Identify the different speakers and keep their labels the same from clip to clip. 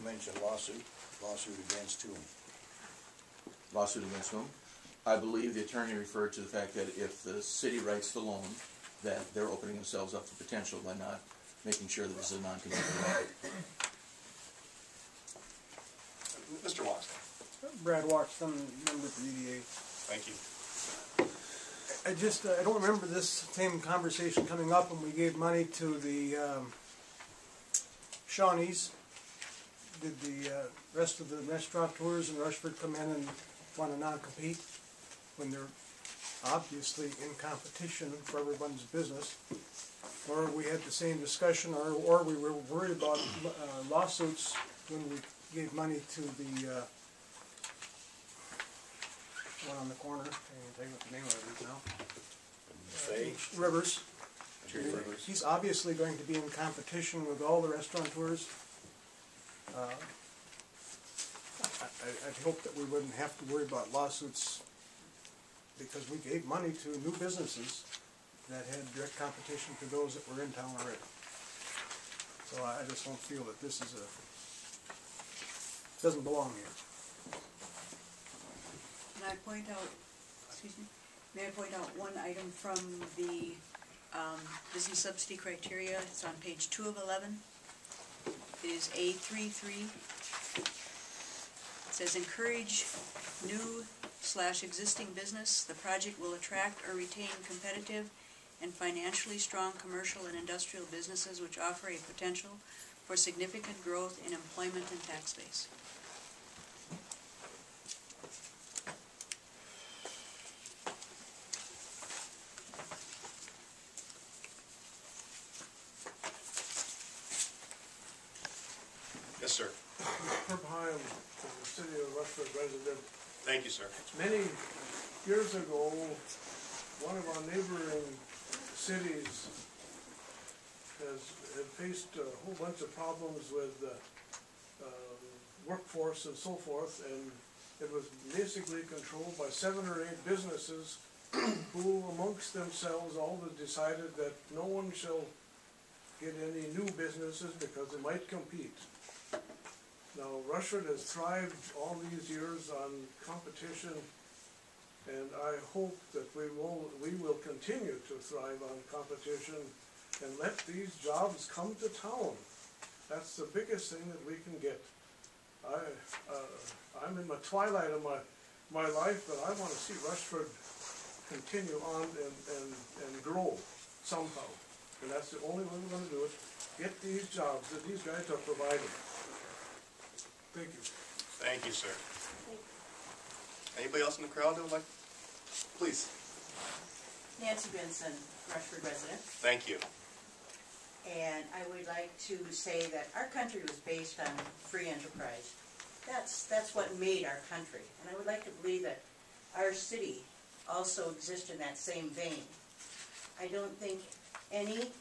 Speaker 1: You mentioned lawsuit against whom?
Speaker 2: Lawsuit against whom? I believe the attorney referred to the fact that if the city writes the loan, that they're opening themselves up for potential by not making sure that this is a non-competitive loan.
Speaker 3: Mr. Watson.
Speaker 4: Brad Watson, member for EDA.
Speaker 3: Thank you.
Speaker 4: I don't remember this same conversation coming up when we gave money to the Shawnees. Did the rest of the restaurateurs in Rushford come in and want to non-compete when they're obviously in competition for everyone's business? Or we had the same discussion, or we were worried about lawsuits when we gave money to the one on the corner. I can't think what the name of it is now. Rivers.
Speaker 1: Rivers.
Speaker 4: He's obviously going to be in competition with all the restaurateurs. I'd hope that we wouldn't have to worry about lawsuits because we gave money to new businesses that had direct competition to those that were in town already. So I just don't feel that this is doesn't belong here.
Speaker 5: May I point out, excuse me, may I point out one item from the business subsidy criteria? It's on page 2 of 11. It is A33. It says encourage new/existing business. The project will attract or retain competitive and financially strong commercial and industrial businesses which offer a potential for significant growth in employment and tax base.
Speaker 3: Yes, sir.
Speaker 6: Herb Heim, the city of Rushford resident.
Speaker 3: Thank you, sir.
Speaker 6: Many years ago, one of our neighboring cities had faced a whole bunch of problems with workforce and so forth, and it was basically controlled by 7 or 8 businesses who amongst themselves all decided that no one shall get any new businesses because they might compete. Now, Rushford has thrived all these years on competition, and I hope that we will continue to thrive on competition and let these jobs come to town. That's the biggest thing that we can get. I'm in the twilight of my life, but I want to see Rushford continue on and grow somehow. And that's the only way we're going to do it. Get these jobs that these guys are providing. Thank you.
Speaker 3: Thank you, sir. Anybody else in the crowd that would like? Please.
Speaker 7: Nancy Benson, Rushford resident.
Speaker 3: Thank you.
Speaker 7: And I would like to say that our country was based on free enterprise. That's what made our country. And I would like to believe that our city also exists in that same vein. I don't think any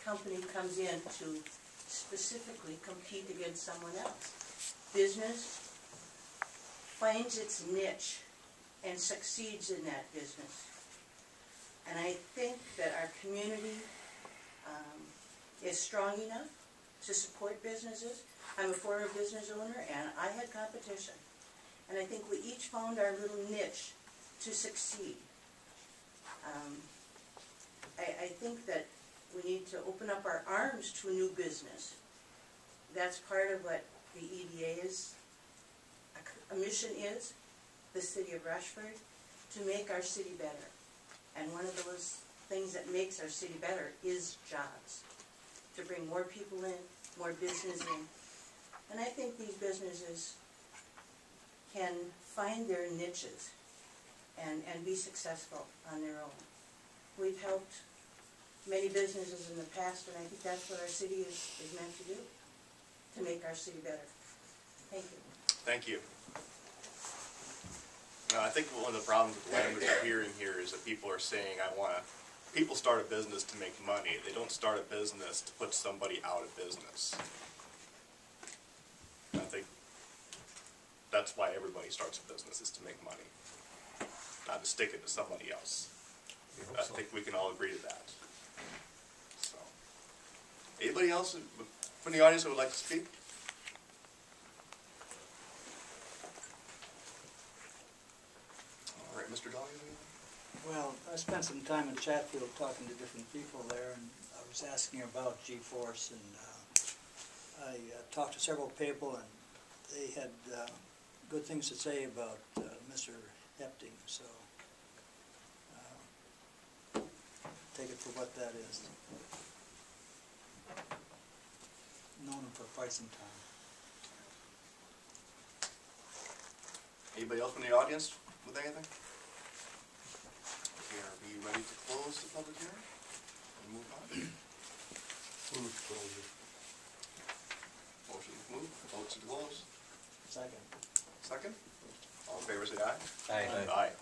Speaker 7: company comes in to specifically compete against someone else. Business finds its niche and succeeds in that business. And I think that our community is strong enough to support businesses. I'm a former business owner and I had competition. And I think we each found our little niche to succeed. I think that we need to open up our arms to a new business. That's part of what the EDA's a mission is, the city of Rushford, to make our city better. And one of those things that makes our city better is jobs. To bring more people in, more business in. And I think these businesses can find their niches and be successful on their own. We've helped many businesses in the past, and I think that's what our city is meant to do, to make our city better. Thank you.
Speaker 3: Thank you. I think one of the problems with the language I'm hearing here is that people are saying, people start a business to make money. They don't start a business to put somebody out of business. And I think that's why everybody starts a business, is to make money, not to stick it to somebody else. I think we can all agree to that. So, anybody else from the audience who would like to speak? Mr. Dahl, you have anything?
Speaker 8: Well, I spent some time in Chatfield talking to different people there, and I was asking about G-Force, and I talked to several people, and they had good things to say about Mr. Hepting, so take it for what that is. Known him for quite some time.
Speaker 3: Anybody else from the audience with anything? Okay, are we ready to close the public hearing and move on?
Speaker 1: Move to close it.
Speaker 3: Motion to move, vote to close.
Speaker 8: Second.
Speaker 3: Second? All in favor, say aye.
Speaker 2: Aye.
Speaker 3: Aye.